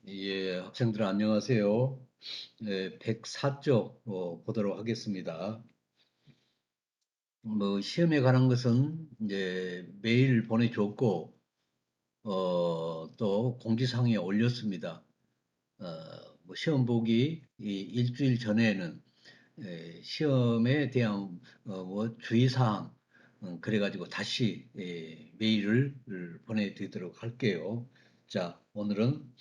예, 학생들 안녕하세요. 104쪽 보도록 하겠습니다. 뭐 시험에 관한 것은 이제 메일 보내줬고 또 공지사항에 올렸습니다. 어, 뭐 시험 보기 일주일 전에는 시험에 대한 뭐 주의사항 그래가지고 다시 메일을 보내드리도록 할게요. 자, 오늘은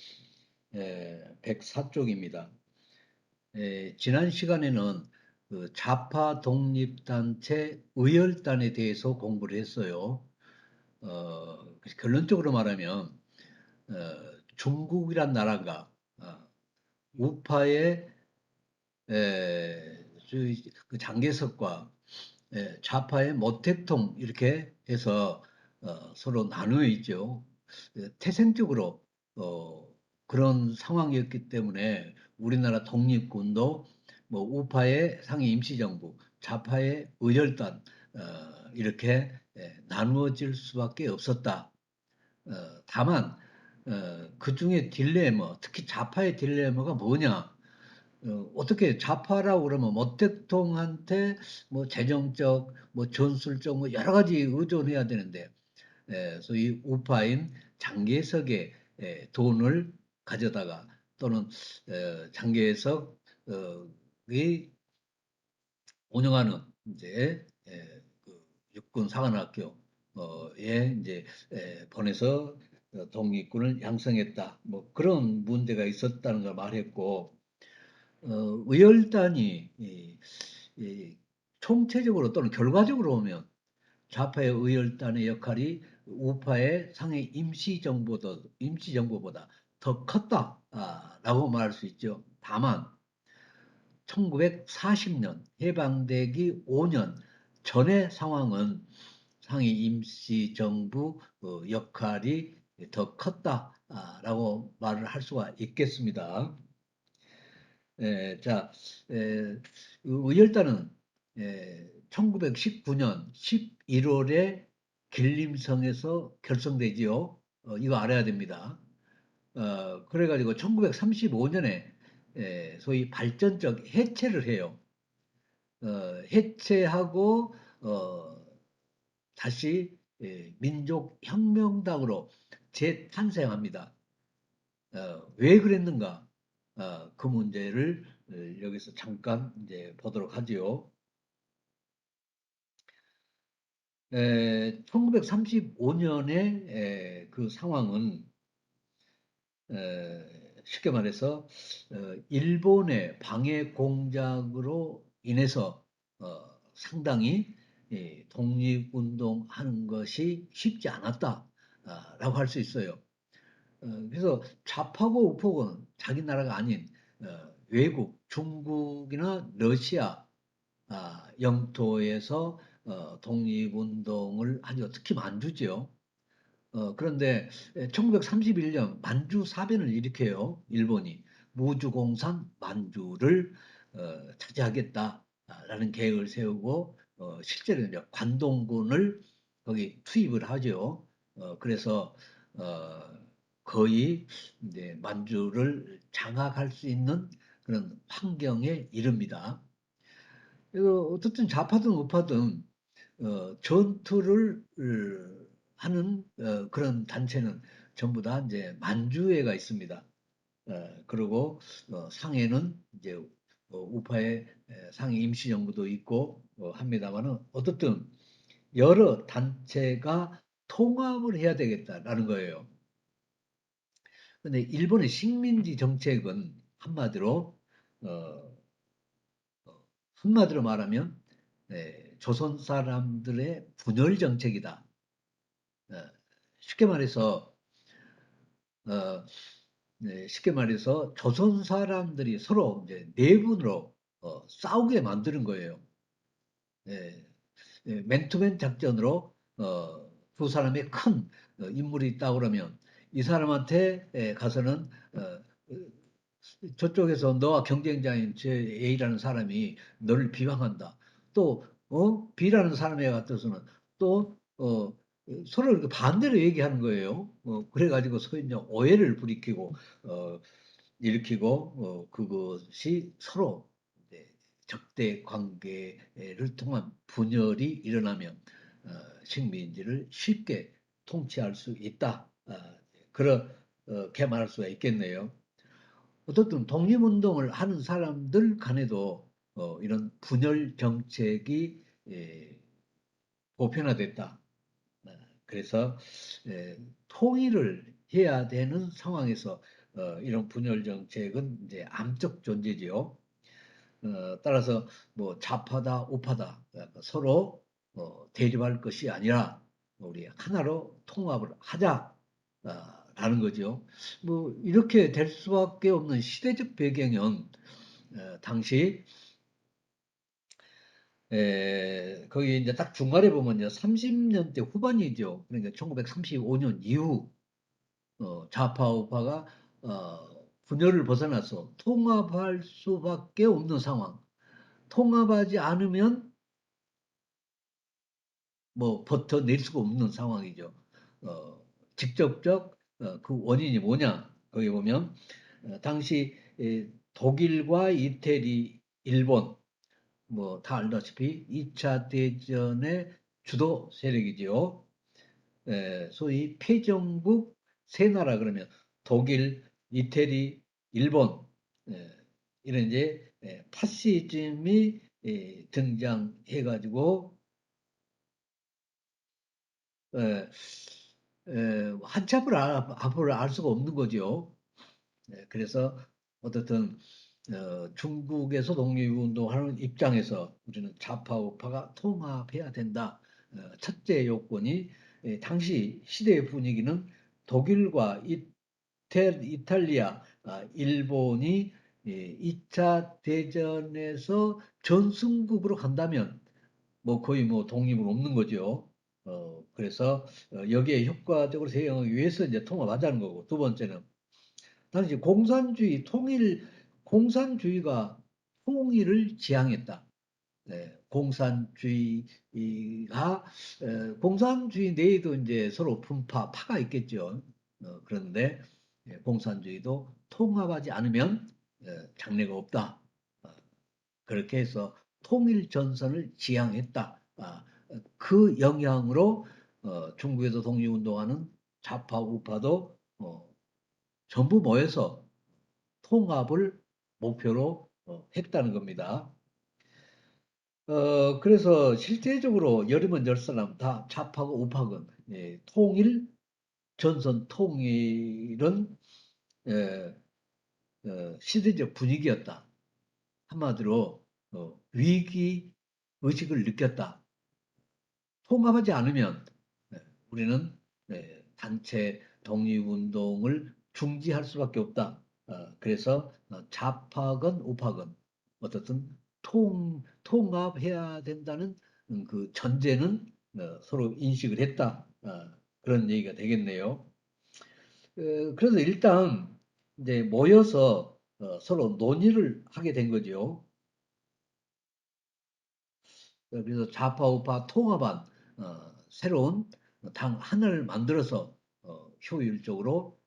104쪽입니다. 지난 시간에는 그 좌파 독립단체 의열단에 대해서 공부를 했어요. 결론적으로 말하면 어, 중국이란 나라가 우파의 그 장개석과 좌파의 모택동 이렇게 해서 서로 나누어 있죠. 태생적으로 어, 그런 상황이었기 때문에 우리나라 독립군도 뭐 우파의 상해 임시정부, 좌파의 의열단 이렇게 나누어질 수밖에 없었다. 다만 그 중에 딜레마, 특히 좌파의 딜레마가 뭐냐? 어떻게 좌파라고 그러면 모택동한테 뭐 재정적, 뭐 전술적, 뭐 여러 가지 의존해야 되는데, 소위 우파인 장개석의 돈을 가져다가 또는 장개석이 운영하는 이제 그 육군 사관학교에 이제 보내서 독립군을 양성했다. 뭐 그런 문제가 있었다는 걸 말했고, 의열단이 이 총체적으로 또는 결과적으로 보면 좌파의 의열단의 역할이 우파의 상해 임시정부보다 더 컸다라고 말할 수 있죠. 다만 1940년 해방되기 5년 전의 상황은 상해 임시정부 역할이 더 컸다라고 말을 할 수가 있겠습니다. 자, 의열단은 1919년 11월에 길림성에서 결성되지요. 이거 알아야 됩니다. 그래가지고 1935년에 소위 발전적 해체를 해요. 해체하고 다시 민족혁명당으로 재탄생합니다. 왜 그랬는가? 그 문제를 여기서 잠깐 이제 보도록 하지요. 1935년의 그 상황은 쉽게 말해서 일본의 방해 공작으로 인해서 상당히 독립운동하는 것이 쉽지 않았다라고 할 수 있어요. 그래서 좌파고 우파고는 자기 나라가 아닌 외국, 중국이나 러시아 영토에서 독립운동을 하죠. 특히 만주지요. 그런데 1931년 만주 사변을 일으켜요. 일본이 무주공산 만주를 차지하겠다라는 계획을 세우고 실제로 이제 관동군을 거기 투입을 하죠. 그래서 어, 거의 이제 만주를 장악할 수 있는 그런 환경에 이릅니다. 어떻든 좌파든 우파든 전투를 하는 그런 단체는 전부 다 이제 만주회가 있습니다. 그리고 상해는 이제 우파의 상해 임시정부도 있고 합니다만은 어떻든 여러 단체가 통합을 해야 되겠다라는 거예요. 근데 일본의 식민지 정책은 어, 한마디로 말하면 조선 사람들의 분열 정책이다. 어, 쉽게 말해서 어, 쉽게 말해서 조선 사람들이 서로 이제 내분으로 싸우게 만드는 거예요. 예, 맨투맨 작전으로 두 사람의 큰 인물이 있다 그러면 이 사람한테 가서는 저쪽에서 너와 경쟁자인 제 A라는 사람이 너를 비방한다. 또 B라는 사람에 같아서는 또 서로 이렇게 반대로 얘기하는 거예요. 그래가지고 소위 이제 오해를 어, 그것이 서로 이제 적대 관계를 통한 분열이 일어나면 어, 식민지를 쉽게 통치할 수 있다. 그렇게 말할 수가 있겠네요. 어떻든 독립운동을 하는 사람들 간에도 이런 분열 정책이 보편화됐다. 어, 그래서 통일을 해야 되는 상황에서 이런 분열 정책은 이제 암적 존재지요. 따라서 뭐 좌파다 우파다 서로 대립할 것이 아니라 우리 하나로 통합을 하자라는 거죠. 뭐 이렇게 될 수밖에 없는 시대적 배경은 당시 거기 이제 딱 중간에 보면요 30년대 후반이죠. 그러니까 1935년 이후 좌파 우파가 분열을 벗어나서 통합할 수밖에 없는 상황. 통합하지 않으면 뭐 버텨낼 수가 없는 상황이죠. 어, 직접적 그 원인이 뭐냐? 거기 보면 당시 독일과 이태리, 일본 뭐 다 알다시피 2차 대전의 주도 세력이지요. 소위 패전국 세 나라 그러면 독일, 이태리, 일본 이런 이제 파시즘이 등장해가지고 에, 한치 앞을 알 수가 없는 거죠. 그래서 어떻든 중국에서 독립운동하는 입장에서 우리는 좌파 우파가 통합해야 된다. 첫째 요건이 당시 시대의 분위기는 독일과 이탈리아, 일본이 2차 대전에서 전승국으로 간다면 뭐 거의 뭐 독립은 없는 거죠. 그래서 여기에 효과적으로 대응하기 위해서 이제 통합하자는 거고 두 번째는 당시 공산주의가 통일을 지향했다. 공산주의 내에도 이제 서로 파가 있겠죠. 그런데 공산주의도 통합하지 않으면 장래가 없다. 어, 그렇게 해서 통일 전선을 지향했다. 그 영향으로 중국에서 독립운동하는 좌파 우파도 전부 모여서 통합을 목표로 했다는 겁니다. 그래서 실제적으로 열이면 열 사람 다 좌파고 우파건 통일 전선 통일은 예, 시대적 분위기였다. 한마디로 위기 의식을 느꼈다. 통합하지 않으면 우리는 단체 독립운동을 중지할 수밖에 없다. 그래서 좌파건 우파건 어떻든 통합해야 된다는 그 전제는 서로 인식을 했다. 그런 얘기가 되겠네요. 그래서 일단 이제 모여서 서로 논의를 하게 된 거죠. 그래서 좌파 우파 통합한 새로운 당 하나를 만들어서 효율적으로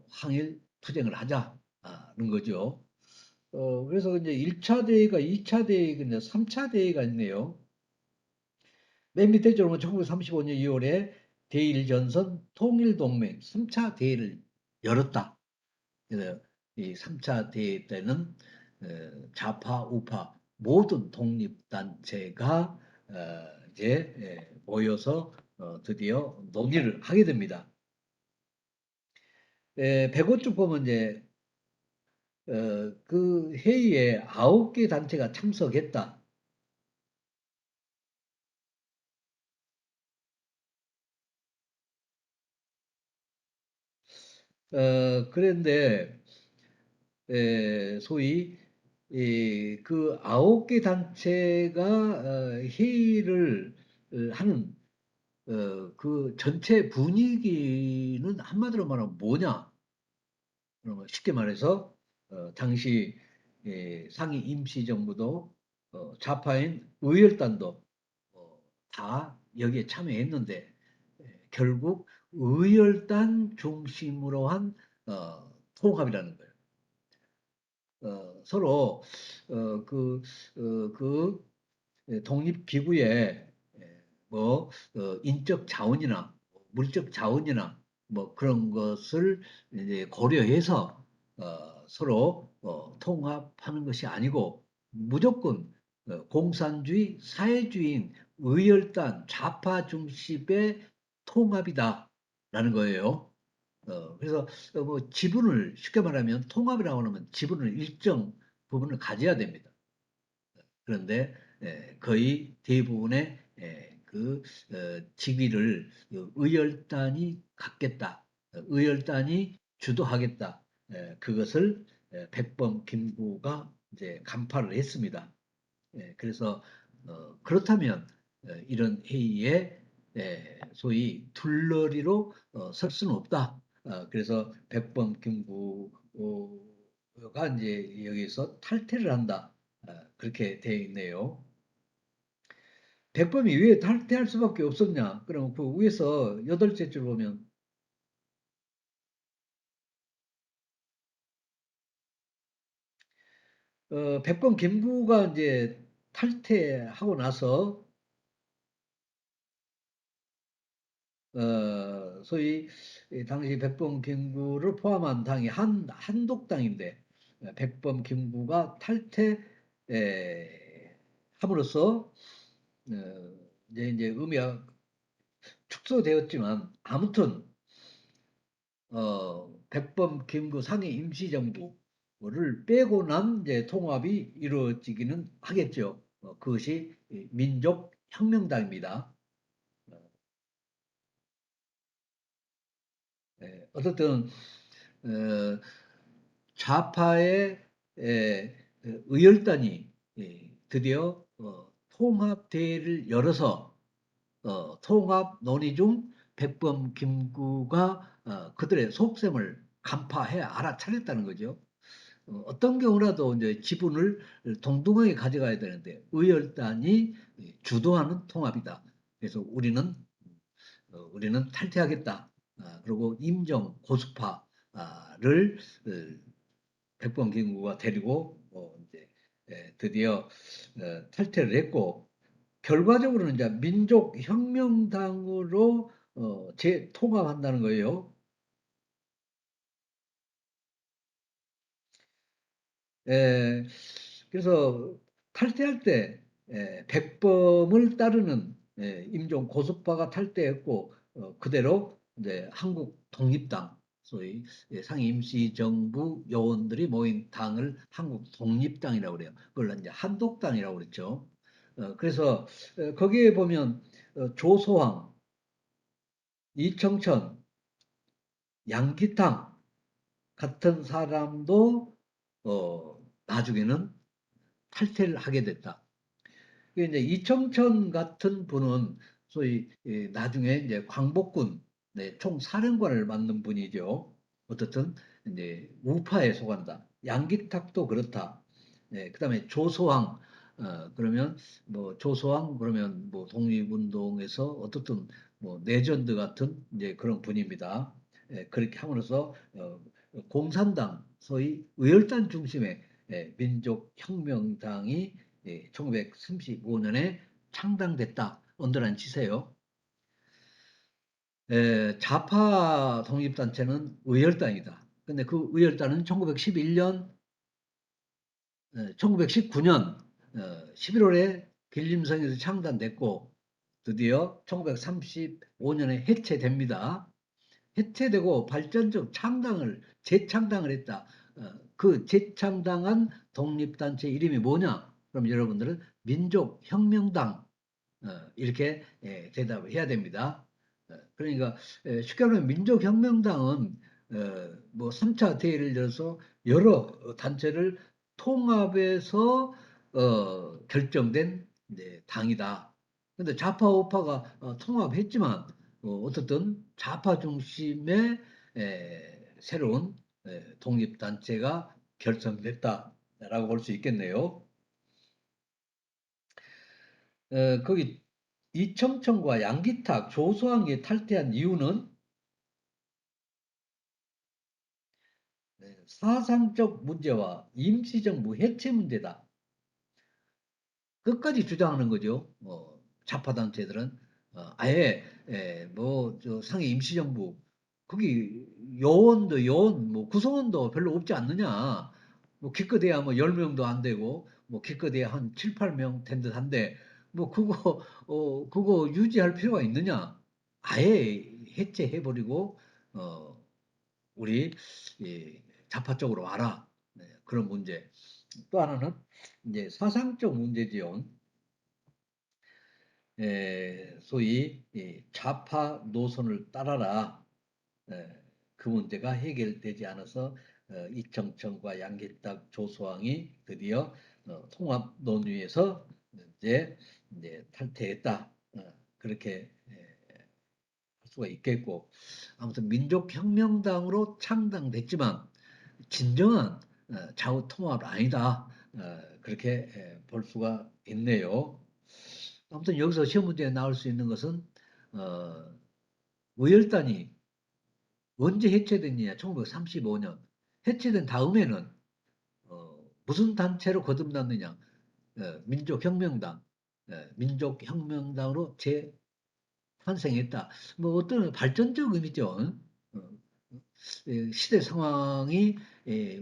항일 투쟁을 하자는 거죠. 그래서 이제 1차 대회가 2차 대회가 이제 3차 대회가 있네요. 맨 밑에 보면 1935년 2월에 대일전선 통일동맹 3차 대회를 열었다. 그래서 이 3차 대회 때는 좌파 우파 모든 독립단체가 이제 모여서 드디어 논의를 하게 됩니다. 105쪽 보면 이제 그 회의에 9개 단체가 참석했다. 그런데 소위 그 9개 단체가 회의를 하는 그 전체 분위기는 한마디로 말하면 뭐냐? 쉽게 말해서 당시 상위 임시정부도 좌파인 의열단도 다 여기에 참여했는데 결국 의열단 중심으로 한 통합이라는 거예요. 서로 어, 그, 그 독립기구에 뭐 인적 자원이나 물적 자원이나 뭐 그런 것을 이제 고려해서 서로 통합하는 것이 아니고 무조건 공산주의, 사회주의인 의열단 좌파 중심의 통합이다라는 거예요. 그래서 뭐 지분을 쉽게 말하면 통합이라고 하면 지분을 일정 부분을 가져야 됩니다. 그런데 거의 대부분의 그 직위를 의열단이 갖겠다, 의열단이 주도하겠다. 그것을 백범 김구가 이제 간파를 했습니다. 그래서 그렇다면 이런 회의에 소위 둘러리로 설 수는 없다. 그래서 백범 김구가 이제 여기서 탈퇴를 한다. 그렇게 되어 있네요. 백범이 왜 탈퇴할 수밖에 없었냐? 그럼 그 위에서 여덟째 줄 보면 백범 김구가 이제 탈퇴하고 나서 소위 당시 백범 김구를 포함한 당이 한독당인데 백범 김구가 탈퇴 함으로써 이제 의미가 축소되었지만 아무튼 백범 김구 상해 임시정부를 빼고 난 이제 통합이 이루어지기는 하겠죠. 그것이 민족혁명당입니다. 어떻든 어, 좌파의 의열단이 드디어 통합대회를 열어서 통합 논의 중 백범 김구가 그들의 속셈을 간파해 알아차렸다는 거죠. 어떤 경우라도 이제 지분을 동등하게 가져가야 되는데 의열단이 주도하는 통합이다. 그래서 우리는 탈퇴하겠다. 그리고 임정 고수파를 백범 김구가 데리고 이제 드디어 탈퇴를 했고 결과적으로는 이제 민족혁명당으로 재통합한다는 거예요. 에, 그래서 탈퇴할 때 백범을 따르는 임종 고수파가 탈퇴했고 그대로 이제 한국 독립당 소위 상임 임시정부 요원들이 모인 당을 한국 독립당이라고 그래요. 그걸 이제 한독당이라고 그랬죠. 그래서 거기에 보면 조소왕, 이청천, 양기탕 같은 사람도 나중에는 탈퇴를 하게 됐다. 이제 이청천 같은 분은 소위 나중에 이제 광복군 총사령관을 맡는 분이죠. 어떻든 이제 우파에 속한다. 양기탁도 그렇다. 그다음에 조소왕 그러면 뭐 조소왕 그러면 뭐 독립운동에서 어떻든 뭐 레전드 같은 이제 그런 분입니다. 그렇게 함으로써 공산당 소위 의열단 중심의 민족혁명당이 1935년에 창당됐다. 언더라인 치세요. 좌파 독립단체는 의열단이다. 근데 그 의열단은 1911년, 1919년 11월에 길림성에서 창단됐고 드디어 1935년에 해체됩니다. 해체되고 발전적 재창당을 했다. 그 재창당한 독립단체 이름이 뭐냐? 그럼 여러분들은 민족혁명당 이렇게 대답을 해야 됩니다. 그러니까 쉽게 말하면 민족혁명당은 뭐 3차 대회를 열어서 여러 단체를 통합해서 결정된 당이다. 근데 좌파 우파가 통합했지만 어떻든 좌파 중심의 새로운 독립단체가 결성됐다라고 볼 수 있겠네요. 거기 이청천과 양기탁, 조소왕이 탈퇴한 이유는 사상적 문제와 임시정부 해체 문제다. 끝까지 주장하는 거죠. 좌파단체들은 아예 뭐저 상해 임시정부 거기 요원 뭐 구성원도 별로 없지 않느냐. 뭐 기껏해야 뭐 10명도 안 되고 뭐 기껏해야 한 7, 8명 된 듯한데 뭐 그거 유지할 필요가 있느냐. 아예 해체해버리고 어 우리 좌파 쪽으로 와라. 네, 그런 문제. 또 하나는 이제 사상적 문제지요. 소위 좌파 노선을 따라라. 에, 그 문제가 해결되지 않아서 이청천과 양계탁 조소왕이 드디어 통합 논의에서 이제 탈퇴했다. 그렇게 할 수가 있겠고 아무튼 민족혁명당으로 창당됐지만 진정한 좌우 통합 아니다. 그렇게 볼 수가 있네요. 아무튼 여기서 시험 문제에 나올 수 있는 것은 어, 의열단이 언제 해체됐느냐? 1935년. 해체된 다음에는 무슨 단체로 거듭났느냐? 민족혁명당. 민족혁명당으로 재탄생했다. 뭐 어떤 발전적 의미죠. 어, 시대 상황이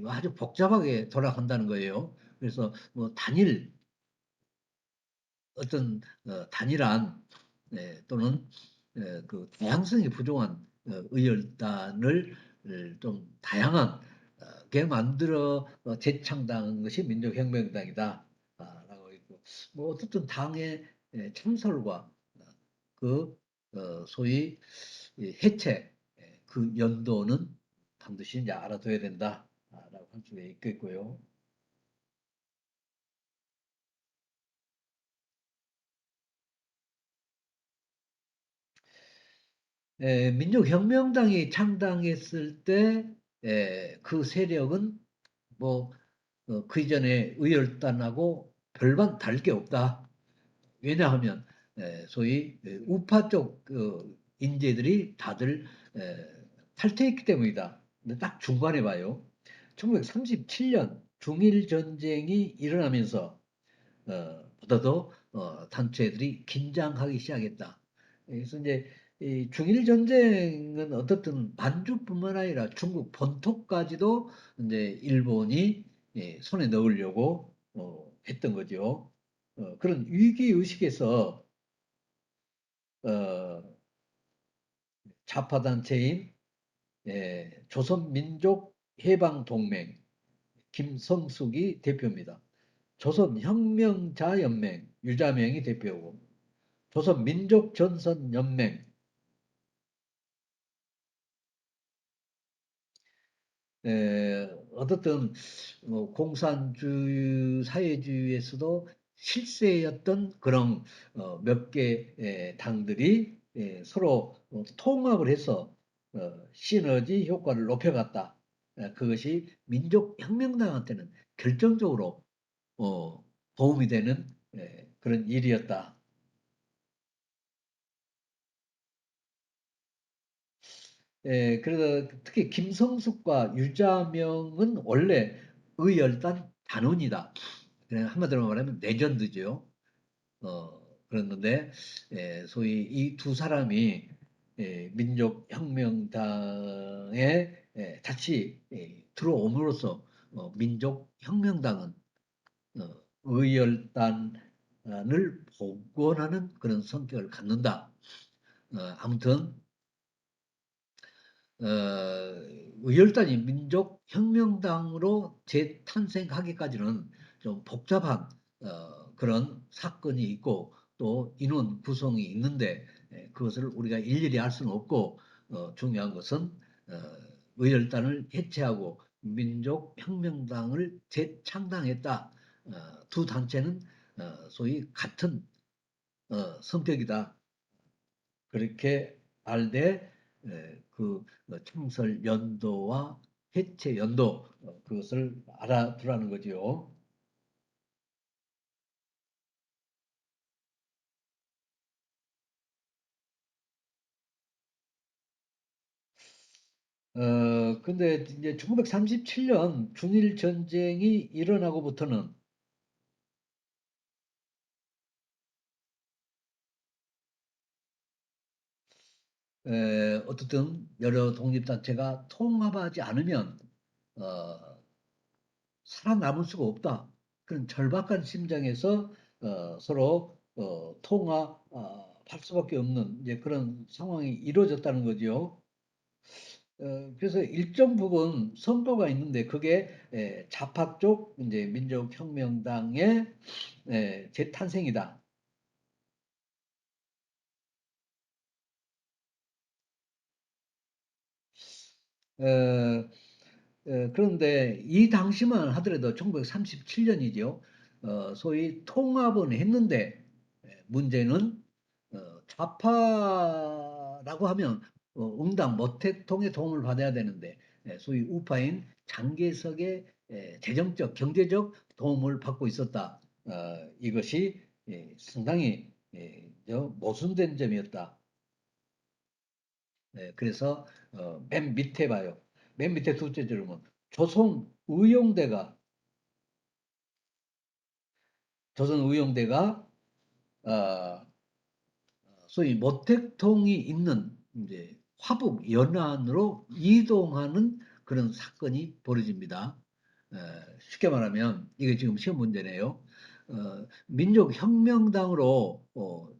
아주 복잡하게 돌아간다는 거예요. 그래서 뭐 어떤 단일한 또는 그 다양성이 부족한 의열단을 좀 다양하게 만들어 재창당한 것이 민족혁명당이다. 라고 있고 뭐 어쨌든 당의 창설과 그 소위 해체 그 연도는 반드시 이제 알아둬야 된다라고 할 수가 있겠고요. 민족혁명당이 창당했을 때 그 세력은 뭐 그 이전에 의열단하고 별반 다를 게 없다. 왜냐하면 소위 우파 쪽 인재들이 다들 탈퇴했기 때문이다. 근데 딱 중반에 봐요. 1937년 중일 전쟁이 일어나면서 보다도 단체들이 긴장하기 시작했다. 그래서 이제 이 중일 전쟁은 어떻든 반주뿐만 아니라 중국 본토까지도 이제 일본이 손에 넣으려고 했던 거죠. 그런 위기 의식에서 어, 좌파 단체인 조선민족해방동맹 김성숙이 대표입니다. 조선혁명자연맹 유자명이 대표고 조선민족전선연맹 어떻든 공산주의 사회주의에서도 실세였던 그런 몇 개 당들이 서로 통합을 해서 시너지 효과를 높여갔다. 그것이 민족혁명당한테는 결정적으로 어, 도움이 되는 그런 일이었다. 그래서 특히 김성숙과 유자명은 원래 의열단 단원이다. 그냥 한마디로 말하면 레전드죠. 그랬는데 소위 이 두 사람이 민족혁명당에 다시 들어옴으로써 민족혁명당은 의열단을 복원하는 그런 성격을 갖는다. 아무튼 어, 의열단이 민족혁명당으로 재탄생하기까지는 좀 복잡한 그런 사건이 있고 또 인원 구성이 있는데 그것을 우리가 일일이 알 수는 없고 중요한 것은 어, 의열단을 해체하고 민족혁명당을 재창당했다. 두 단체는 소위 같은 성격이다. 그렇게 알되 그 창설 연도와 해체 연도 그것을 알아두라는 거지요. 근데 이제 1937년 중일 전쟁이 일어나고부터는 어떻든 여러 독립단체가 통합하지 않으면 어, 살아남을 수가 없다. 그런 절박한 심정에서 서로 통합할 수밖에 없는 이제 그런 상황이 이루어졌다는 거죠. 그래서 일정 부분 선거가 있는데 그게 좌파 쪽 이제 민족혁명당의 재탄생이다. 어, 그런데 이 당시만 하더라도 1937년이죠. 소위 통합은 했는데 문제는 좌파라고 하면 응당 모택통의 도움을 받아야 되는데 소위 우파인 장개석의 재정적 경제적 도움을 받고 있었다. 이것이 상당히 모순된 점이었다. 그래서 맨 밑에 봐요. 맨 밑에 둘째 줄은 조선의용대가 조선의용대가 어, 소위 모택통이 있는 이제 화북 연안으로 이동하는 그런 사건이 벌어집니다. 에, 쉽게 말하면 이게 지금 시험 문제네요. 민족혁명당으로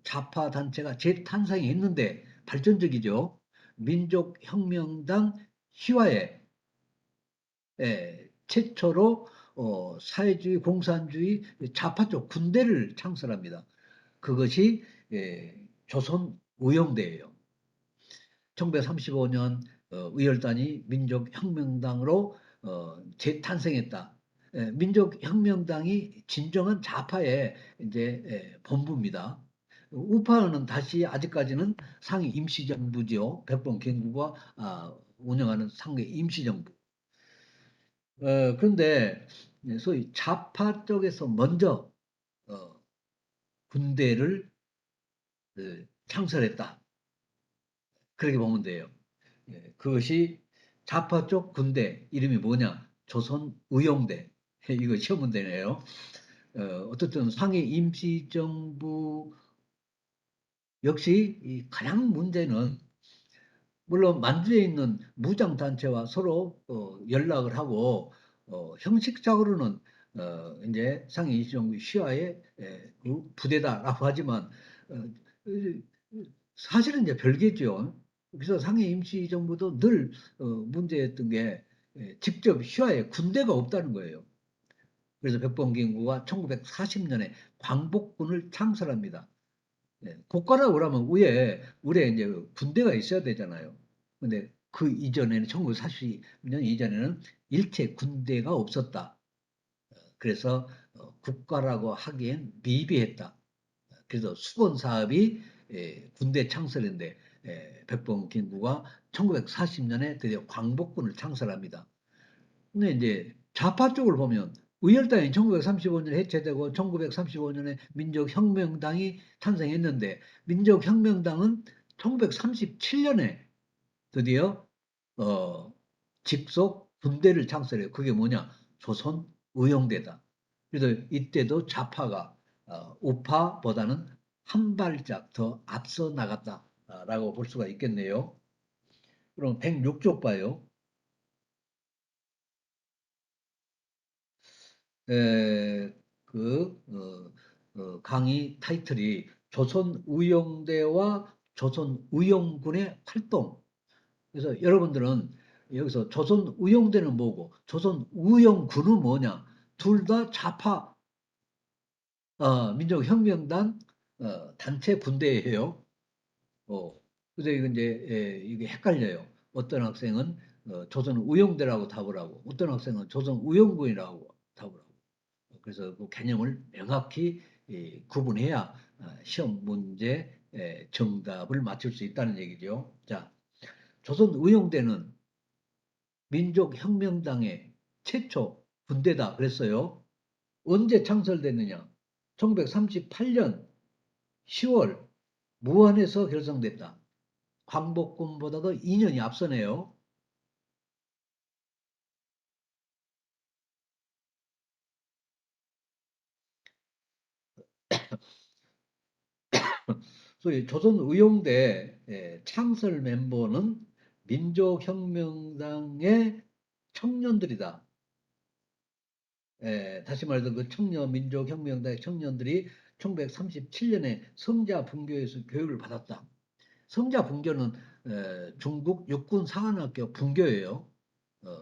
좌파 단체가 재탄생이 했는데 발전적이죠. 민족혁명당 희화에 최초로 사회주의, 공산주의 좌파 쪽 군대를 창설합니다. 그것이 조선의용대예요. 1935년 의열단이 민족혁명당으로 재탄생했다. 민족혁명당이 진정한 좌파의 이제 본부입니다. 우파는 다시 아직까지는 상위 임시정부죠. 백번 경구가 운영하는 상위 임시정부. 그런데 소위 좌파 쪽에서 먼저 어, 군대를 창설했다. 그렇게 보면 돼요. 그것이 좌파 쪽 군대 이름이 뭐냐? 조선의용대. 이거 시험 문제네요. 어쨌든 상해 임시정부 역시 이 가장 문제는 물론 만주에 있는 무장단체와 서로 연락을 하고 형식적으로는 이제 상해 임시정부 시와의 그 부대다라고 하지만 어, 사실은 이제 별개죠. 그래서 상해 임시정부도 늘 문제였던 게 직접 시야에 군대가 없다는 거예요. 그래서 백범기인구가 1940년에 광복군을 창설합니다. 국가라고 그러면 위에 이제 군대가 있어야 되잖아요. 근데 그 이전에는 1940년 이전에는 일체 군대가 없었다. 그래서 국가라고 하기엔 미비했다. 그래서 수건 사업이 군대 창설인데 백범kin구가 1940년에 드디어 광복군을 창설합니다. 근데 이제 좌파 쪽을 보면 의열단이 1935년에 해체되고 1935년에 민족혁명당이 탄생했는데 민족혁명당은 1937년에 드디어 어, 직속 군대를 창설해요. 그게 뭐냐? 조선의용대다. 그래서 이때도 좌파가 우파보다는 한 발짝 더 앞서 나갔다라고 볼 수가 있겠네요. 그럼 106쪽 봐요. 에, 강의 타이틀이 조선의용대와 조선의용군의 활동. 그래서 여러분들은 여기서 조선의용대는 뭐고 조선의용군은 뭐냐? 둘 다 좌파 민족혁명단 단체 군대예요. 어, 그래서 이거 이제 이게 헷갈려요. 어떤 학생은 조선의용대라고 답을 하고 어떤 학생은 조선의용군이라고 답을 하고. 그래서 그 개념을 명확히 구분해야 시험 문제 정답을 맞출 수 있다는 얘기죠. 자, 조선의용대는 민족혁명당의 최초 군대다 그랬어요. 언제 창설됐느냐? 1938년 10월 무안에서 결성됐다. 광복군보다도 2년이 앞서네요. 소위 조선의용대 창설 멤버는 민족혁명당의 청년들이다. 다시 말해서 그 청년 민족혁명당의 청년들이 1937년에 성자분교에서 교육을 받았다. 성자분교는 중국 육군 사관학교 분교예요.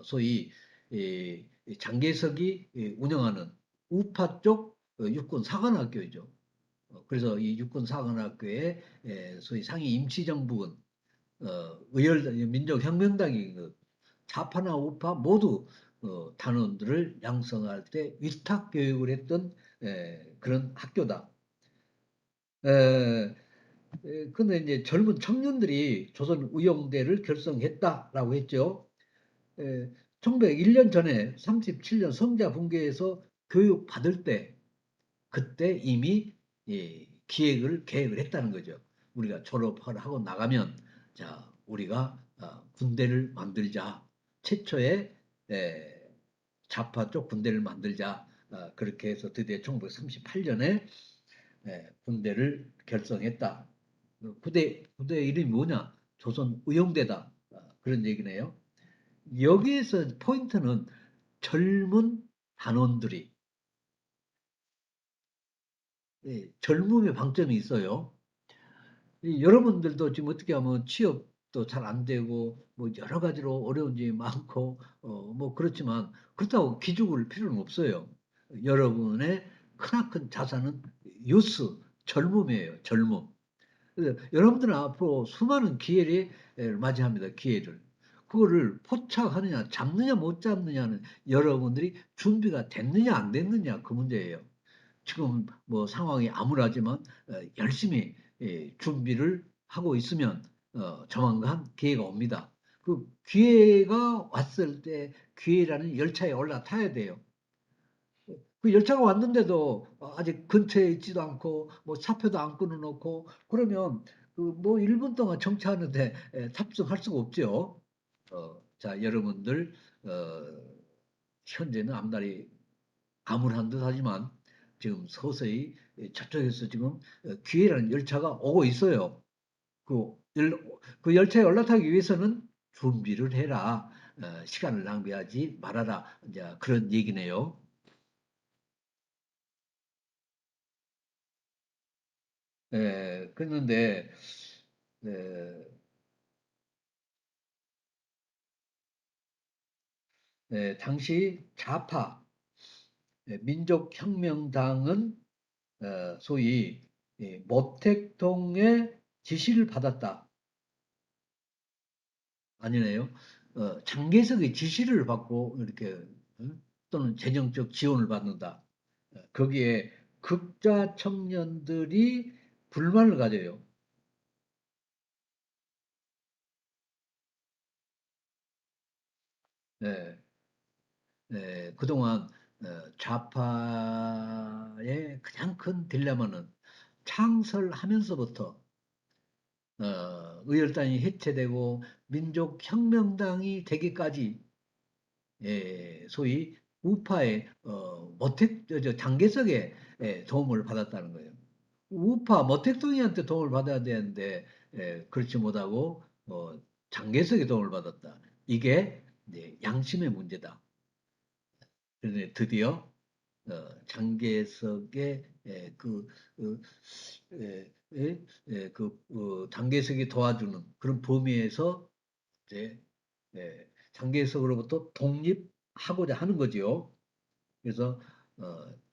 소위 장개석이 운영하는 우파 쪽 육군 사관학교이죠. 그래서 이 육군 사관학교에 소위 상위 임시정부군 의열 민족혁명당이 그 좌파나 우파 모두 단원들을 양성할 때 위탁 교육을 했던 그런 학교다. 근데 이제 젊은 청년들이 조선의용대를 결성했다라고 했죠. 1901년 전에 37년 성자분교에서 교육 받을 때 그때 이미 계획을 했다는 거죠. 우리가 졸업을 하고 나가면 자 우리가 군대를 만들자. 최초의 좌파 쪽 군대를 만들자. 그렇게 해서 드디어 1938년에 군대를 결성했다. 부대 이름이 뭐냐? 조선의용대다. 그런 얘기네요. 여기에서 포인트는 젊은 단원들이 젊음의 방점이 있어요. 여러분들도 지금 어떻게 하면 취업도 잘 안 되고 뭐 여러 가지로 어려운 점이 많고 뭐 그렇지만 그렇다고 기죽을 필요는 없어요. 여러분의 크나큰 자산은 유스, 젊음이에요. 젊음. 그래서 여러분들은 앞으로 수많은 기회를 맞이합니다. 기회를. 그거를 포착하느냐, 잡느냐, 못 잡느냐는 여러분들이 준비가 됐느냐, 안 됐느냐, 그 문제예요. 지금 뭐 상황이 암울하지만 열심히 준비를 하고 있으면 조만간 기회가 옵니다. 그 기회가 왔을 때 기회라는 열차에 올라타야 돼요. 그 열차가 왔는데도 아직 근처에 있지도 않고 뭐 차표도 안 끊어놓고 그러면 그 뭐 1분 동안 정차하는데 탑승할 수가 없죠. 자 여러분들 현재는 앞날이 암울한 듯하지만 지금 서서히 저쪽에서 지금 기회라는 열차가 오고 있어요. 그, 그 열차에 올라타기 위해서는 준비를 해라. 시간을 낭비하지 말아라. 이제 그런 얘기네요. 그런데 당시 좌파 민족혁명당은 소위 모택동의 지시를 받았다. 아니네요. 장개석의 지시를 받고 이렇게 또는 재정적 지원을 받는다. 거기에 극좌 청년들이 불만을 가져요. 네, 그동안 좌파의 가장 큰 딜레마는 창설하면서부터 의열단이 해체되고 민족혁명당이 되기까지 소위 우파의 모택 장개석의 도움을 받았다는 거예요. 우파 모택동이한테 도움을 받아야 되는데 그렇지 못하고 장개석의 도움을 받았다. 이게 양심의 문제다. 그런데 드디어 장개석의 그, 장개석이 도와주는 그런 범위에서 이제 장개석으로부터 독립하고자 하는 거지요. 그래서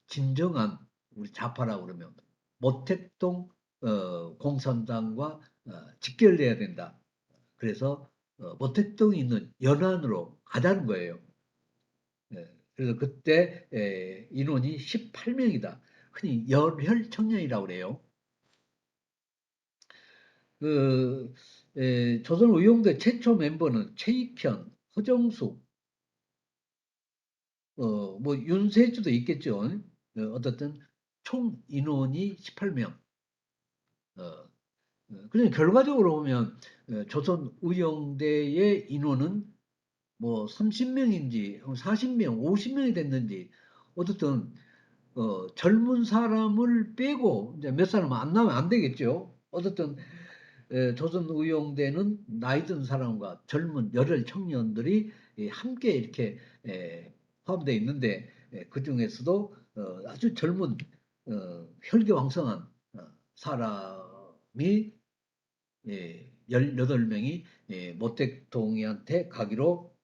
진정한 우리 좌파라고 그러면 모택동 공산당과 직결돼야 된다. 그래서 모택동이 있는 연안으로 가자는 거예요. 그래서 그때 인원이 18명이다. 흔히 열혈 청년이라고 그래요. 그 조선의용대 최초 멤버는 최익현, 허정숙, 뭐 윤세주도 있겠죠. 어떻든 총 인원이 18명. 그냥 결과적으로 보면 조선의용대의 인원은 뭐 30명인지 40명, 50명이 됐는지 어쨌든 젊은 사람을 빼고 이제 몇 사람 안 나오면 안 되겠죠. 어쨌든 조선 의용대는 나이 든 사람과 젊은 열혈 청년들이 함께 이렇게 포함되어 있는데 그 중에서도 아주 젊은 혈기왕성한 사람이 18명이 모택동이한테 가기로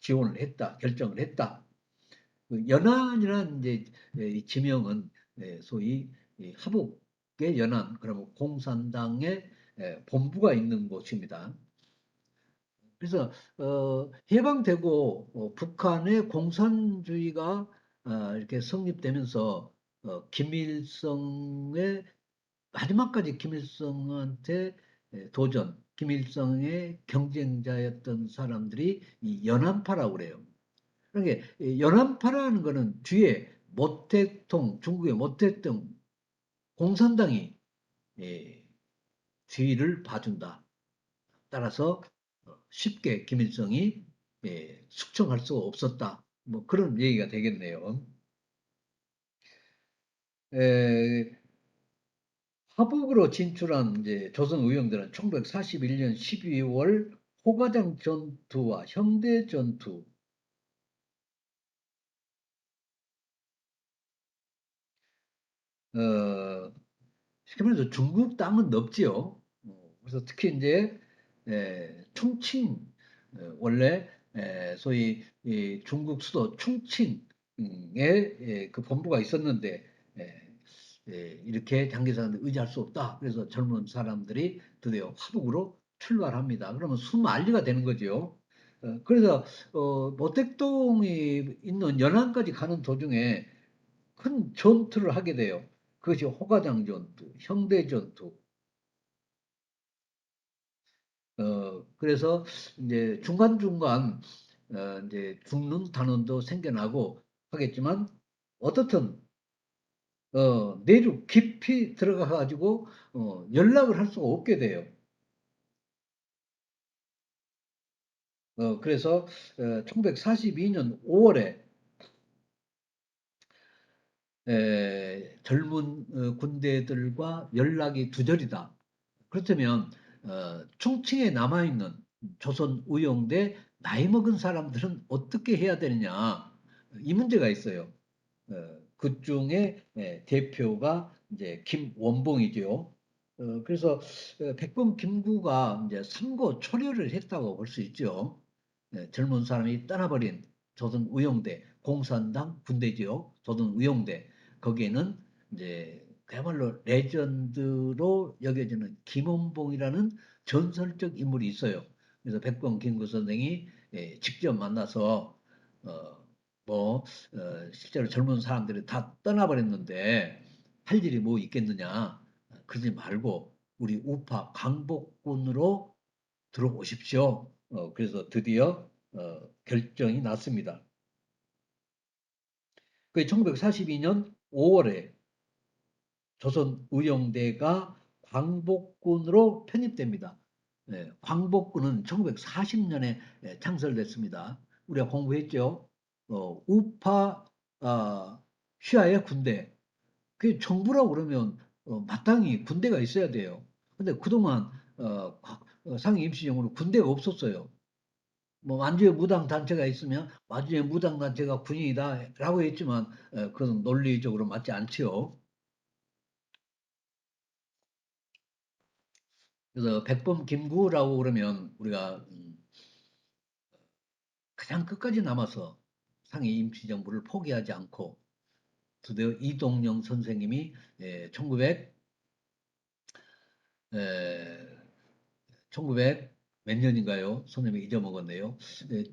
지원을 했다, 결정을 했다. 그 연안이라는 이제 이 지명은 소위 하북의 연안, 그러면 공산당의 본부가 있는 곳입니다. 그래서 해방되고 북한의 공산주의가 이렇게 성립되면서 김일성의 마지막까지 김일성한테 도전, 김일성의 경쟁자였던 사람들이 이 연안파라고 그래요. 그러니까 연안파라는 거는 뒤에 모택동, 중국의 모택동 공산당이 예, 뒤를 봐준다. 따라서 쉽게 김일성이 숙청할 수가 없었다. 뭐 그런 얘기가 되겠네요. 에, 하북으로 진출한 이제 조선 의용들은 1941년 12월 호가장 전투와 형대 전투, 어, 쉽게 말해서 중국 땅은 넓지요. 그래서 특히 이제 충칭, 원래 소위 중국 수도 충칭에 그 본부가 있었는데 이렇게 장기사한테 의지할 수 없다. 그래서 젊은 사람들이 드디어 화북으로 출발합니다. 그러면 수만리가 되는 거죠. 그래서 모택동이 있는 연안까지 가는 도중에 큰 전투를 하게 돼요. 그것이 호가장 전투, 형대 전투. 그래서 이제 중간중간 이제 죽는 단원도 생겨나고 하겠지만 어떻든 내륙 깊이 들어가 가지고 연락을 할 수가 없게 돼요. 그래서 1942년 5월에 젊은 군대들과 연락이 두절이다. 그렇다면 충칭에 남아있는 조선 의용대 나이 먹은 사람들은 어떻게 해야 되느냐 이 문제가 있어요. 그 중에 대표가 이제 김원봉이죠. 그래서 백범 김구가 이제 선거 초려를 했다고 볼 수 있죠. 젊은 사람이 떠나버린 조선 의용대, 공산당 군대지요. 조선 의용대. 거기에는 이제 그야말로 레전드로 여겨지는 김원봉이라는 전설적 인물이 있어요. 그래서 백범 김구 선생이 직접 만나서 어, 뭐 실제로 젊은 사람들이 다 떠나버렸는데 할 일이 뭐 있겠느냐? 그러지 말고 우리 우파 강복군으로 들어오십시오. 그래서 드디어 결정이 났습니다. 그 1942년 5월에 조선의용대가 광복군으로 편입됩니다. 광복군은 1940년에 창설됐습니다. 우리가 공부했죠. 우파 휘하의 군대. 그 정부라고 그러면 마땅히 군대가 있어야 돼요. 근데 그동안 상해 임시정부로 군대가 없었어요. 뭐 완주의 무당 단체가 있으면 완주의 무당 단체가 군인이다라고 했지만 그건 논리적으로 맞지 않지요. 그래서 백범 김구라고 그러면 우리가 가장 끝까지 남아서 상해 임시정부를 포기하지 않고 드디어 이동영 선생님이 1900 1900 몇 년인가요? 선생님이 잊어먹었네요.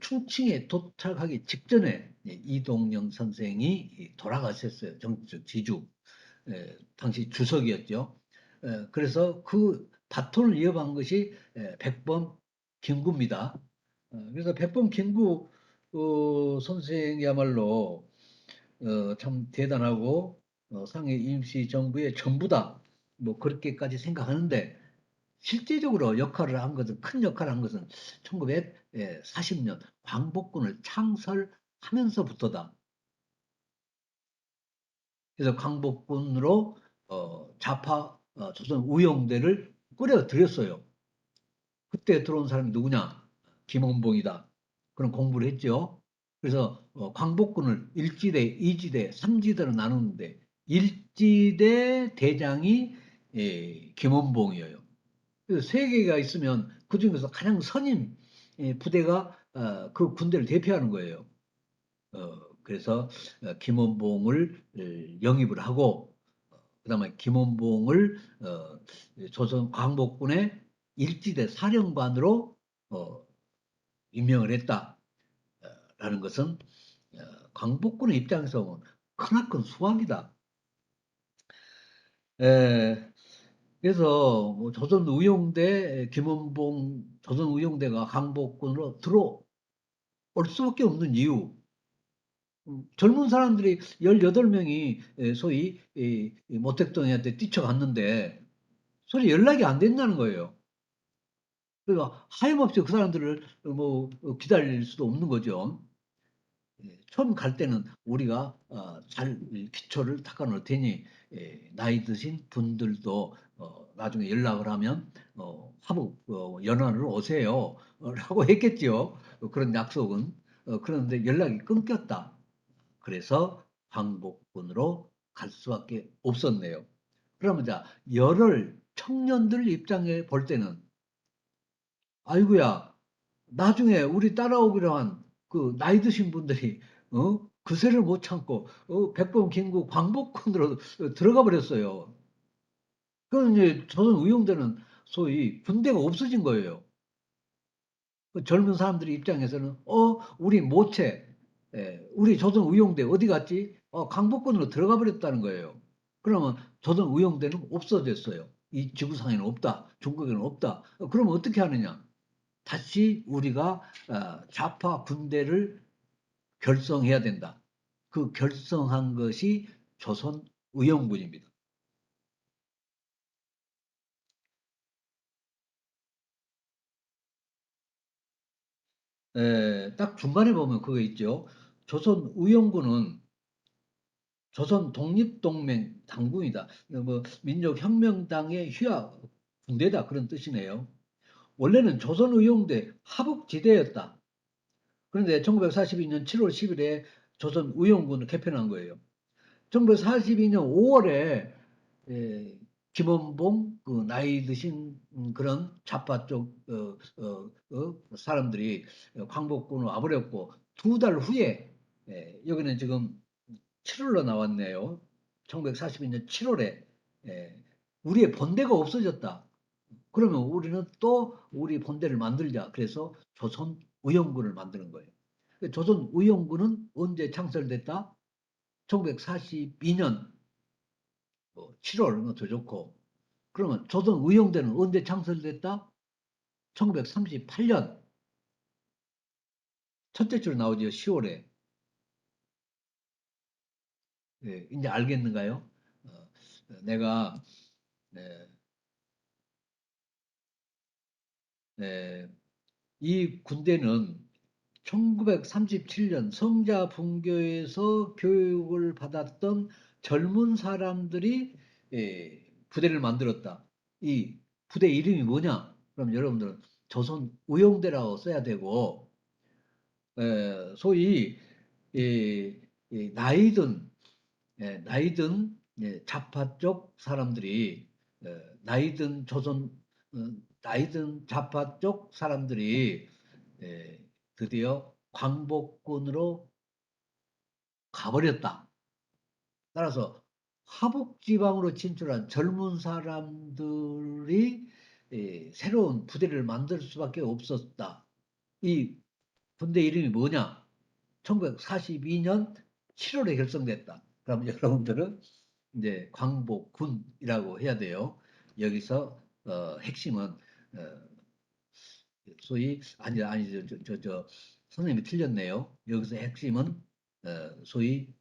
충칭에 도착하기 직전에 이동영 선생이 돌아가셨어요. 정치 지주. 당시 주석이었죠. 그래서 그 바톤을 이어간 것이 백범 김구입니다. 그래서 백범 김구 선생이야말로 참 대단하고 상해 임시정부의 전부다. 뭐 그렇게까지 생각하는데 실제적으로 역할을 한 것은 큰 역할을 한 것은 1940년 광복군을 창설하면서부터다. 그래서 광복군으로 좌파 조선 우영대를 꾸려들였어요. 그때 들어온 사람이 누구냐? 김원봉이다. 그런 공부를 했죠. 그래서 광복군을 1지대, 2지대, 3지대로 나누는데 1지대 대장이 김원봉이에요. 그래서 세 개가 있으면 그중에서 가장 선임 부대가 그 군대를 대표하는 거예요. 그래서 김원봉을 영입을 하고 그다음에 김원봉을 조선 광복군의 일지대 사령관으로 임명을 했다라는 것은 광복군의 입장에서 보면 크나큰 수확이다. 그래서 뭐 조선 의용대 김원봉 조선 의용대가 광복군으로 들어올 수밖에 없는 이유. 젊은 사람들이 18명이 소위 모택동한테 뛰쳐갔는데 소리 연락이 안 된다는 거예요. 그러니까 하염없이 그 사람들을 뭐 기다릴 수도 없는 거죠. 처음 갈 때는 우리가 잘 기초를 닦아 놓을 테니 나이 드신 분들도 나중에 연락을 하면 화북 연안으로 오세요 라고 했겠죠. 그런 약속은. 그런데 연락이 끊겼다. 그래서 광복군으로 갈 수밖에 없었네요. 그러면 자 열흘 청년들 입장에 볼 때는 아이고야 나중에 우리 따라오기로 한 그 나이 드신 분들이 그새를 못 참고 백범 김구 광복군으로 들어가 버렸어요. 그럼 이제 조선 의용대는 소위 군대가 없어진 거예요. 그 젊은 사람들 입장에서는 우리 모체 우리 조선 의용대 어디 갔지? 광복군으로 들어가 버렸다는 거예요. 그러면 조선 의용대는 없어졌어요. 이 지구상에는 없다. 중국에는 없다. 그러면 어떻게 하느냐? 다시 우리가 좌파 군대를 결성해야 된다. 그 결성한 것이 조선 의용군입니다. 딱 중간에 보면 그거 있죠. 조선 의용군은 조선 독립동맹 당군이다. 뭐 민족혁명당의 휘하 군대다 그런 뜻이네요. 원래는 조선의용대 하북지대였다. 그런데 1942년 7월 10일에 조선의용군을 개편한 거예요. 1942년 5월에 김원봉 그 나이 드신 그런 좌파 쪽 사람들이 광복군으로 와버렸고 2달 후에 여기는 지금 7월로 나왔네요. 1942년 7월에 우리의 본대가 없어졌다. 그러면 우리는 또 우리 본대를 만들자. 그래서 조선의용군을 만드는 거예요. 조선의용군은 언제 창설됐다? 1942년 7월 더 좋고 그러면 조선의용대는 언제 창설됐다? 1938년 첫째 줄 나오죠. 10월에. 이제 알겠는가요? 내가 네, 네, 이 군대는 1937년 성자분교에서 교육을 받았던 젊은 사람들이 부대를 만들었다. 이 부대 이름이 뭐냐? 그럼 여러분들은 조선 의용대라고 써야 되고 소위 나이든 나이든 좌파 쪽 사람들이 나이든 조선 나이든 좌파 쪽 사람들이 드디어 광복군으로 가버렸다. 따라서 화북지방으로 진출한 젊은 사람들이 새로운 부대를 만들 수밖에 없었다. 이 군대 이름이 뭐냐? 1942년 7월에 결성됐다. 그럼 여러분들은 이제 광복군이라고 해야 돼요. 여기서 핵심은 소위 아니 선생님이 틀렸네요. 여기서 핵심은 소위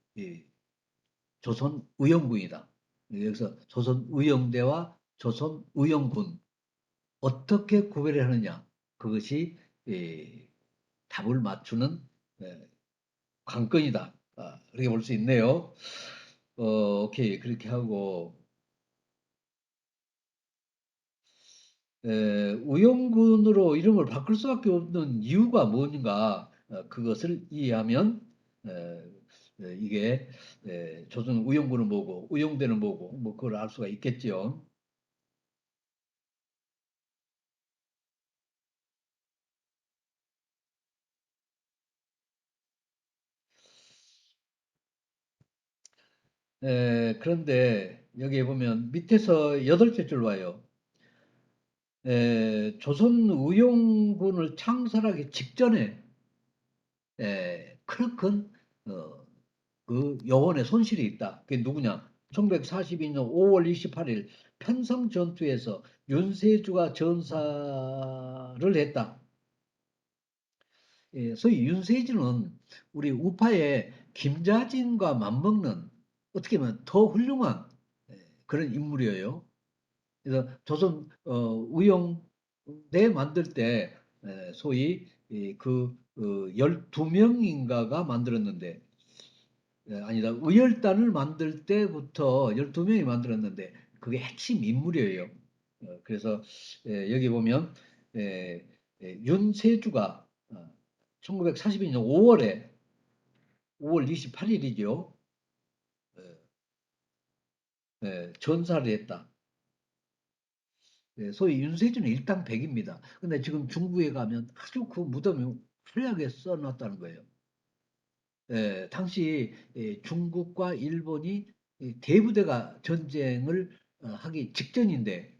조선의용군이다. 여기서 조선의용대와 조선의용군 어떻게 구별을 하느냐 그것이 답을 맞추는 관건이다. 그렇게 볼 수 있네요. 오케이. 그렇게 하고, 우영군으로 이름을 바꿀 수밖에 없는 이유가 뭔가, 그것을 이해하면, 에, 이게, 조선 우영군은 뭐고, 우영대는 뭐고, 뭐, 그걸 알 수가 있겠죠. 그런데 여기에 보면 밑에서 여덟째 줄 와요. 조선 우용군을 창설하기 직전에 크나큰 그 여원의 손실이 있다. 그게 누구냐? 1942년 5월 28일 편성 전투에서 윤세주가 전사를 했다. 소위 윤세주는 우리 우파의 김자진과 맞먹는 어떻게 보면 더 훌륭한 그런 인물이에요. 그래서 조선 우영대 만들 때 소위 그 12명인가가 만들었는데 아니다. 의열단을 만들 때부터 12명이 만들었는데 그게 핵심 인물이에요. 그래서 여기 보면 윤세주가 1942년 5월 28일이죠. 전사를 했다. 소위 윤세주는 일당백입니다. 근데 지금 중국에 가면 아주 그 무덤이 화려하게 써놨다는 거예요. 당시 중국과 일본이 대부대가 전쟁을 하기 직전인데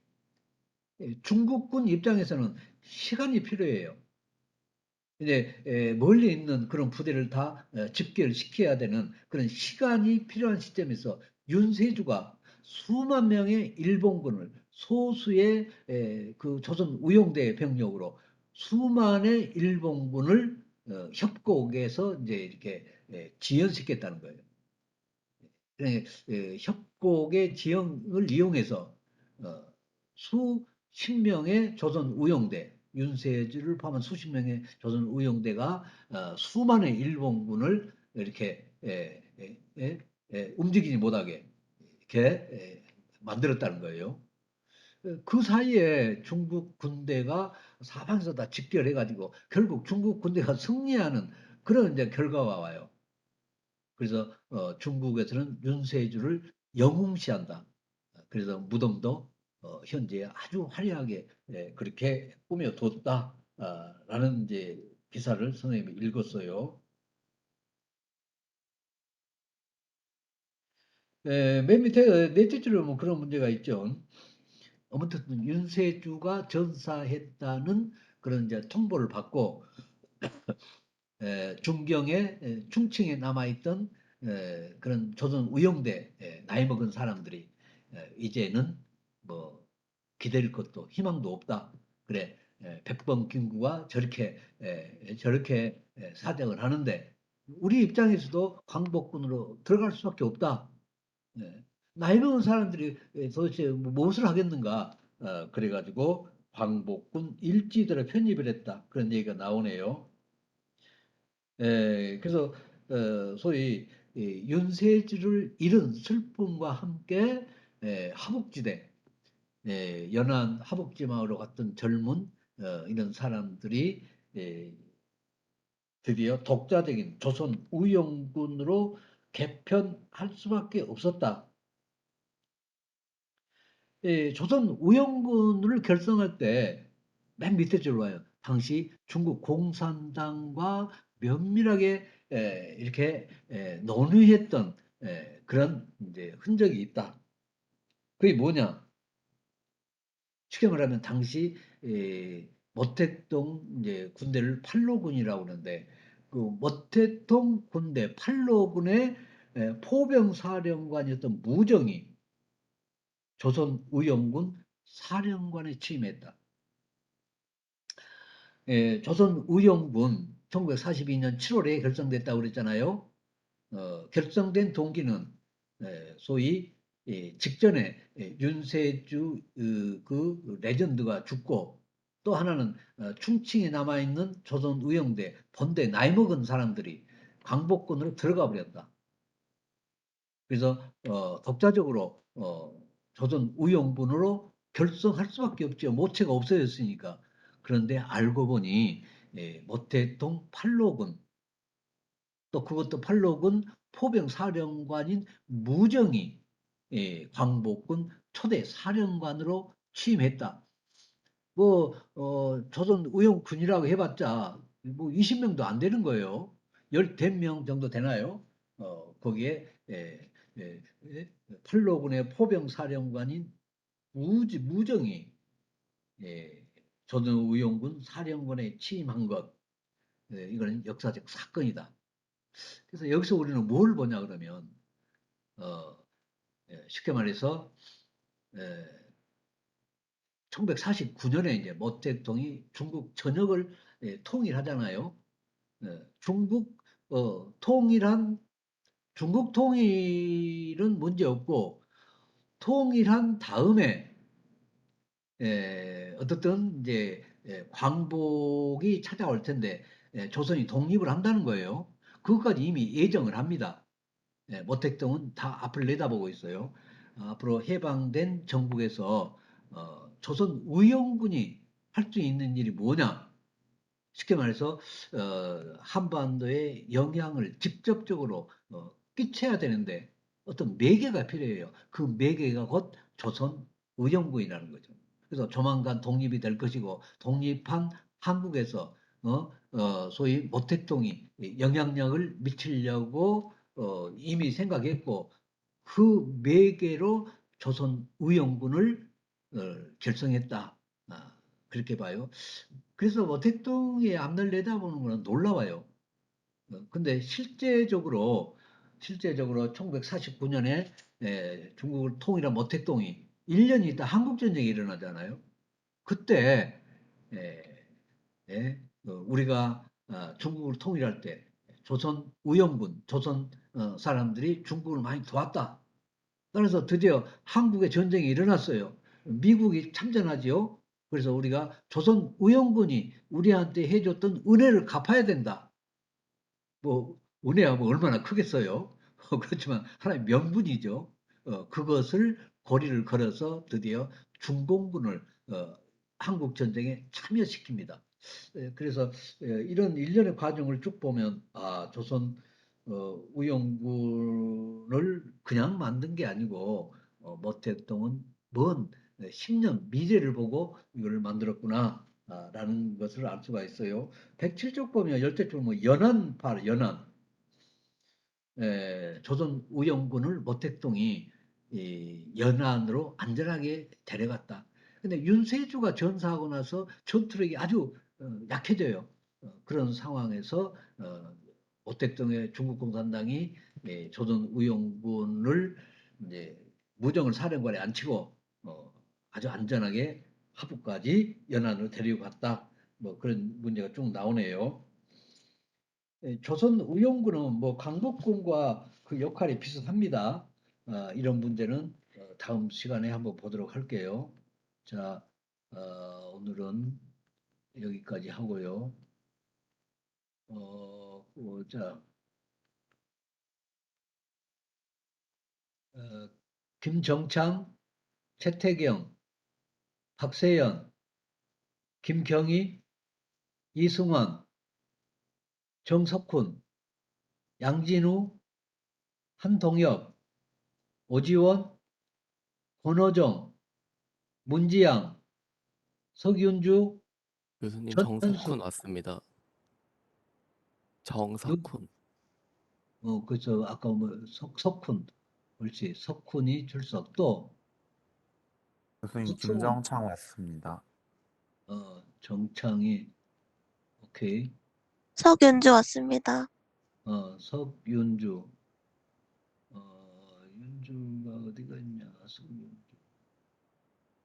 중국군 입장에서는 시간이 필요해요. 이제 멀리 있는 그런 부대를 다 집결시켜야 되는 그런 시간이 필요한 시점에서 윤세주가 수만 명의 일본군을 소수의 그 조선 우용대 병력으로 수만의 일본군을 협곡에서 이제 이렇게 지연시켰다는 거예요. 협곡의 지형을 이용해서 어, 수십 명의 조선 우용대, 윤세주를 포함한 수십 명의 조선 우용대가 수만의 일본군을 이렇게 움직이지 못하게 이렇게 만들었다는 거예요. 그 사이에 중국 군대가 사방에서 다 집결해가지고 결국 중국 군대가 승리하는 그런 이제 결과가 와요. 그래서 중국에서는 윤세주를 영웅시한다. 그래서 무덤도 현재 아주 화려하게 그렇게 꾸며뒀다라는 이제 기사를 선생님이 읽었어요. 맨 밑에 넷째 줄에 뭐 그런 문제가 있죠. 아무튼 윤세주가 전사했다는 그런 이제 통보를 받고 중경에 충청에 남아있던 그런 조선 우영대 나이 먹은 사람들이 이제는 뭐 기댈 것도 희망도 없다. 그래 백범김구가 저렇게 사정을 하는데 우리 입장에서도 광복군으로 들어갈 수밖에 없다. 나이 먹은 사람들이 도대체 무엇을 하겠는가? 그래가지고 광복군 일지들을 편입을 했다. 그런 얘기가 나오네요. 그래서 소위 윤세지를 잃은 슬픔과 함께 하북지대, 연안 하북지마을로 갔던 젊은 이런 사람들이 에, 드디어 독자적인 조선 우영군으로 개편할 수밖에 없었다. 조선 우영군을 결성할 때 맨 밑에 줄 와요. 당시 중국 공산당과 면밀하게 이렇게 논의했던 그런 이제 흔적이 있다. 그게 뭐냐? 쉽게 말하면 당시 모택동 이제 군대를 팔로군이라고 하는데 그 모택동 군대 팔로군의 포병 사령관이었던 무정이 조선 우영군 사령관에 취임했다. 조선 우영군 1942년 7월에 결성됐다고 그랬잖아요. 결성된 동기는 소위 직전에 윤세주 그 레전드가 죽고 또 하나는 충칭에 남아있는 조선 의용대 본대 나이 먹은 사람들이 광복군으로 들어가 버렸다. 그래서 독자적으로 조선 우영군으로 결성할 수밖에 없죠. 모체가 없어졌으니까. 그런데 알고 보니 모택동 팔로군, 또 그것도 팔로군 포병 사령관인 무정이 광복군 초대 사령관으로 취임했다. 뭐 조선 우영군이라고 해봤자 뭐 20명도 안 되는 거예요. 10명 정도 되나요? 거기에 팔로군의 포병 사령관인 무정이 조선 우영군 사령관에 취임한 것, 이거는 역사적 사건이다. 그래서 여기서 우리는 뭘 보냐 그러면 어, 쉽게 말해서 1949년에 이제 모택동이 중국 전역을 통일하잖아요. 중국 통일한 중국 통일은 문제 없고 통일한 다음에 어떻든 이제 광복이 찾아올 텐데 조선이 독립을 한다는 거예요. 그것까지 이미 예정을 합니다. 모택동은 다 앞을 내다보고 있어요. 앞으로 해방된 정국에서 조선 우영군이 할 수 있는 일이 뭐냐? 쉽게 말해서 한반도에 영향을 직접적으로 끼쳐야 되는데 어떤 매개가 필요해요. 그 매개가 곧 조선 의정부이라는 거죠. 그래서 조만간 독립이 될 것이고 독립한 한국에서 소위 모택동이 영향력을 미치려고 이미 생각했고 그 매개로 조선 의용군을 결성했다. 그렇게 봐요. 그래서 모택동의 앞날 내다보는 거는 놀라워요. 근데 실제적으로 1949년에 중국을 통일한 모택동이 1년 있다 한국전쟁이 일어나잖아요. 그때 에, 우리가 중국을 통일할 때 조선 우영군, 조선 사람들이 중국을 많이 도왔다. 그래서 드디어 한국에 전쟁이 일어났어요. 미국이 참전하지요. 그래서 우리가 조선 우영군이 우리한테 해줬던 은혜를 갚아야 된다. 뭐 은혜야 뭐 얼마나 크겠어요. 그렇지만 하나의 명분이죠. 그것을 고리를 걸어서 드디어 중공군을 한국 전쟁에 참여시킵니다. 그래서 이런 일련의 과정을 쭉 보면 조선 우영군을 그냥 만든 게 아니고 모택동은 먼 10년 미래를 보고 이걸 만들었구나. 라는 것을 알 수가 있어요. 107쪽 보면 열대쪽 뭐 연안파 연안 조선 우영군을 모택동이 연안으로 안전하게 데려갔다. 근데 윤세주가 전사하고 나서 전투력이 아주 약해져요. 그런 상황에서 모택동의 중국 공산당이 조선 우영군을 이제 무정을 사령관에 앉히고 아주 안전하게 하부까지 연안으로 데리고 갔다. 뭐 그런 문제가 쭉 나오네요. 조선 의용군은 뭐 강복군과 그 역할이 비슷합니다. 이런 문제는 다음 시간에 한번 보도록 할게요. 자, 오늘은 여기까지 하고요. 자, 어, 김정창, 최태경, 박세연, 김경희, 이승환, 정석훈, 양진우, 한동엽, 오지원, 권호정, 문지양, 석윤주, 교수님 정석훈 전현숙, 왔습니다. 누, 정석훈. 그래서 아까 뭐 석훈, 그렇지. 석훈이 출석. 또 교수님 석성훈, 김정창 왔습니다. 정창희, 오케이. 석윤주 왔습니다. 석윤주, 윤주가 어디가 있냐? 석윤주,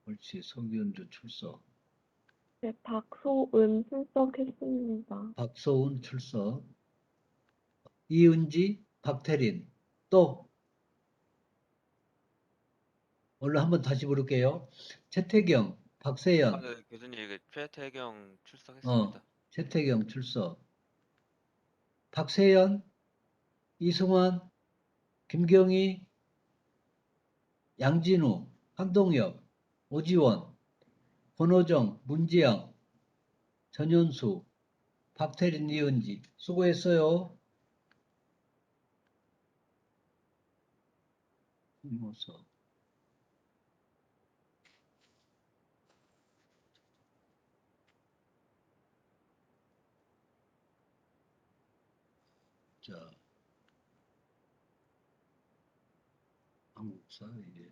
그렇지. 석윤주 출석. 네, 박소은 출석했습니다. 박서훈 출석. 이은지, 박태린. 또 얼른 한번 다시 부를게요. 최태경, 박세연, 네, 교수님, 이게 최태경 어, 출석했습니다. 최태경 출석. 박세연, 이승환, 김경희, 양진우, 한동혁, 오지원, 권호정, 문지영, 전현수, 박태린, 이은지 수고했어요. 이모서. 자, 한국사 이제.